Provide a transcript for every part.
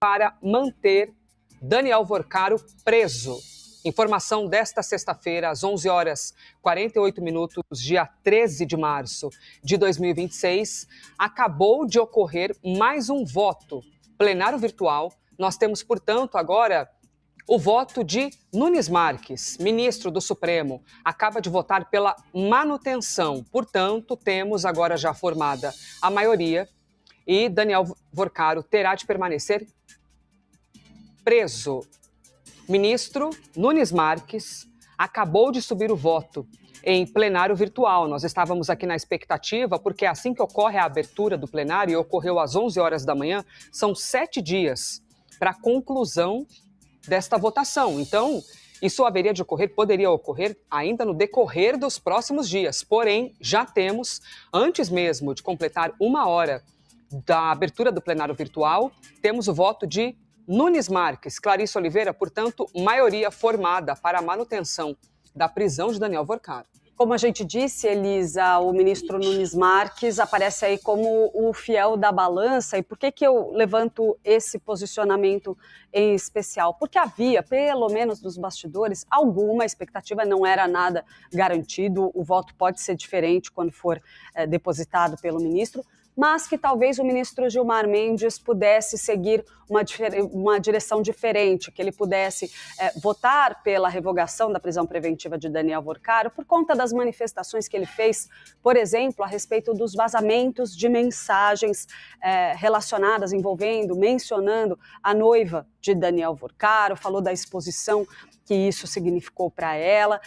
para manter Daniel Vorcaro preso. Informação desta sexta-feira, às 11 horas 48 minutos, dia 13 de março de 2026, acabou de ocorrer mais um voto plenário virtual. Nós temos, portanto, agora o voto de Nunes Marques, ministro do Supremo, acaba de votar pela manutenção. Portanto, temos agora já formada a maioria e Daniel Vorcaro terá de permanecer preso. Ministro Nunes Marques acabou de subir o voto em plenário virtual. Nós estávamos aqui na expectativa, porque assim que ocorre a abertura do plenário, e ocorreu às 11 horas da manhã, são 7 dias para a conclusão desta votação. Então, isso haveria de ocorrer, poderia ocorrer ainda no decorrer dos próximos dias. Porém, já temos, antes mesmo de completar 1 hora da abertura do plenário virtual, temos o voto de Nunes Marques. Clarice Oliveira, portanto, maioria formada para a manutenção da prisão de Daniel Vorcaro. Como a gente disse, Elisa, o ministro Nunes Marques aparece aí como o fiel da balança. E por que eu levanto esse posicionamento em especial? Porque havia, pelo menos nos bastidores, alguma expectativa, não era nada garantido. O voto pode ser diferente quando for depositado pelo ministro, mas que talvez o ministro Gilmar Mendes pudesse seguir uma direção diferente, que ele pudesse votar pela revogação da prisão preventiva de Daniel Vorcaro por conta das manifestações que ele fez, por exemplo, a respeito dos vazamentos de mensagens relacionadas, mencionando a noiva de Daniel Vorcaro, falou da exposição que isso significou para ela,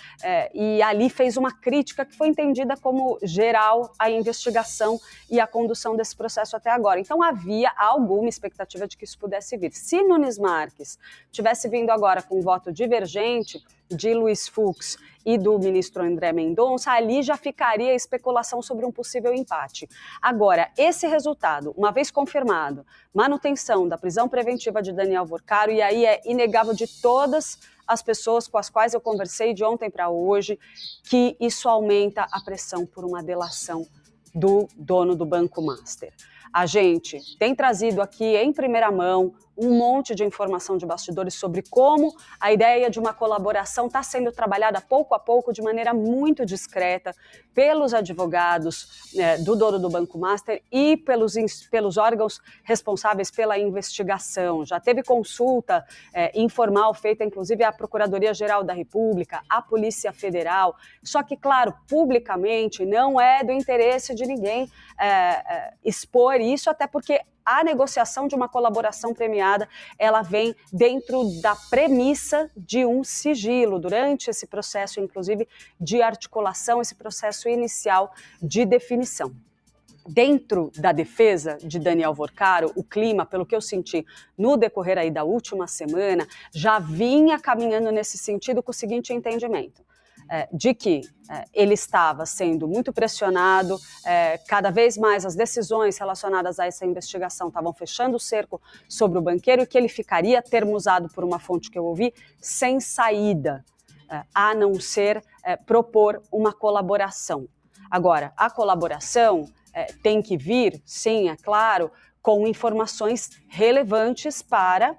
e ali fez uma crítica que foi entendida como geral à investigação e à condução desse processo até agora. Então havia alguma expectativa de que isso pudesse vir. Se Nunes Marques tivesse vindo agora com um voto divergente de Luiz Fux e do ministro André Mendonça, ali já ficaria a especulação sobre um possível empate. Agora, esse resultado, uma vez confirmado, manutenção da prisão preventiva de Daniel Vorcaro, e aí é inegável de todas as pessoas com as quais eu conversei de ontem para hoje, que isso aumenta a pressão por uma delação do dono do Banco Master. A gente tem trazido aqui em primeira mão um monte de informação de bastidores sobre como a ideia de uma colaboração está sendo trabalhada pouco a pouco, de maneira muito discreta, pelos advogados do dono do Banco Master e pelos órgãos responsáveis pela investigação. Já teve consulta informal feita, inclusive, à Procuradoria-Geral da República, à Polícia Federal. Só que, claro, publicamente não é do interesse de ninguém expor isso, até porque a negociação de uma colaboração premiada, ela vem dentro da premissa de um sigilo, durante esse processo, inclusive, de articulação, esse processo inicial de definição. Dentro da defesa de Daniel Vorcaro, o clima, pelo que eu senti no decorrer aí da última semana, já vinha caminhando nesse sentido com o seguinte entendimento. De que ele estava sendo muito pressionado, cada vez mais as decisões relacionadas a essa investigação estavam fechando o cerco sobre o banqueiro e que ele ficaria, termo usado por uma fonte que eu ouvi, sem saída, a não ser propor uma colaboração. Agora, a colaboração tem que vir, sim, é claro, com informações relevantes para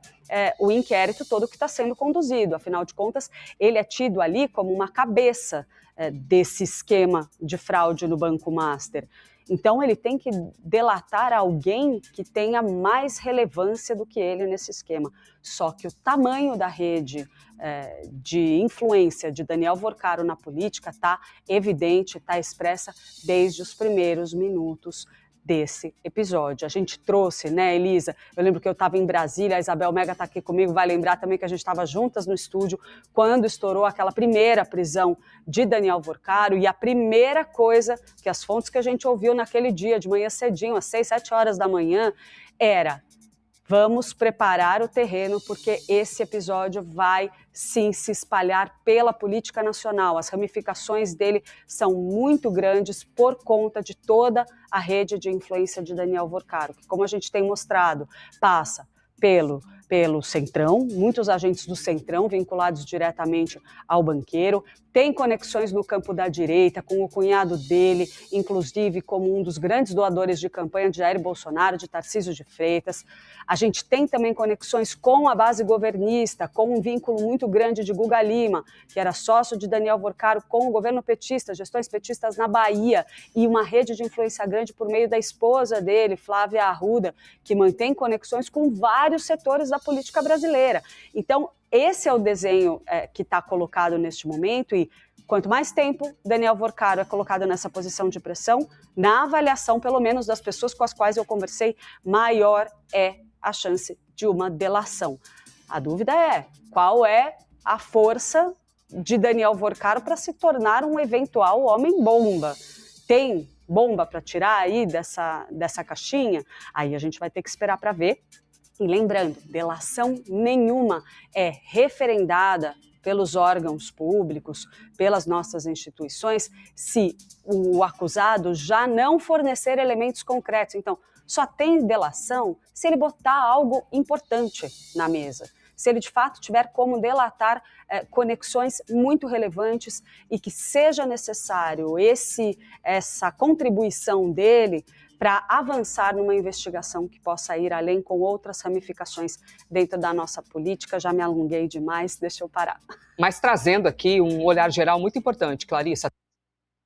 o inquérito todo que está sendo conduzido. Afinal de contas, ele é tido ali como uma cabeça desse esquema de fraude no Banco Master. Então, ele tem que delatar alguém que tenha mais relevância do que ele nesse esquema. Só que o tamanho da rede de influência de Daniel Vorcaro na política está evidente, está expressa desde os primeiros minutos desse episódio. A gente trouxe, né, Elisa? Eu lembro que eu estava em Brasília, a Isabel Mega está aqui comigo, vai lembrar também que a gente estava juntas no estúdio quando estourou aquela primeira prisão de Daniel Vorcaro, e a primeira coisa que as fontes que a gente ouviu naquele dia, de manhã cedinho, às 6, 7 horas da manhã, era: vamos preparar o terreno, porque esse episódio vai sim se espalhar pela política nacional. As ramificações dele são muito grandes por conta de toda a rede de influência de Daniel Vorcaro, que, como a gente tem mostrado, passa pelo pelo Centrão, muitos agentes do Centrão vinculados diretamente ao banqueiro, tem conexões no campo da direita, com o cunhado dele, inclusive como um dos grandes doadores de campanha de Jair Bolsonaro, de Tarcísio de Freitas. A gente tem também conexões com a base governista, com um vínculo muito grande de Guga Lima, que era sócio de Daniel Worcaro com o governo petista, gestões petistas na Bahia, e uma rede de influência grande por meio da esposa dele, Flávia Arruda, que mantém conexões com vários setores da política brasileira. Então, esse é o desenho que está colocado neste momento e quanto mais tempo Daniel Worcaro é colocado nessa posição de pressão, na avaliação, pelo menos das pessoas com as quais eu conversei, maior é a chance de uma delação. A dúvida é qual é a força de Daniel Worcaro para se tornar um eventual homem-bomba. Tem bomba para tirar aí dessa caixinha? Aí a gente vai ter que esperar para ver. E lembrando, delação nenhuma é referendada pelos órgãos públicos, pelas nossas instituições, se o acusado já não fornecer elementos concretos. Então, só tem delação se ele botar algo importante na mesa. Se ele de fato tiver como delatar conexões muito relevantes e que seja necessário essa contribuição dele para avançar numa investigação que possa ir além com outras ramificações dentro da nossa política. Já me alonguei demais, deixa eu parar. Mas trazendo aqui um olhar geral muito importante, Clarissa.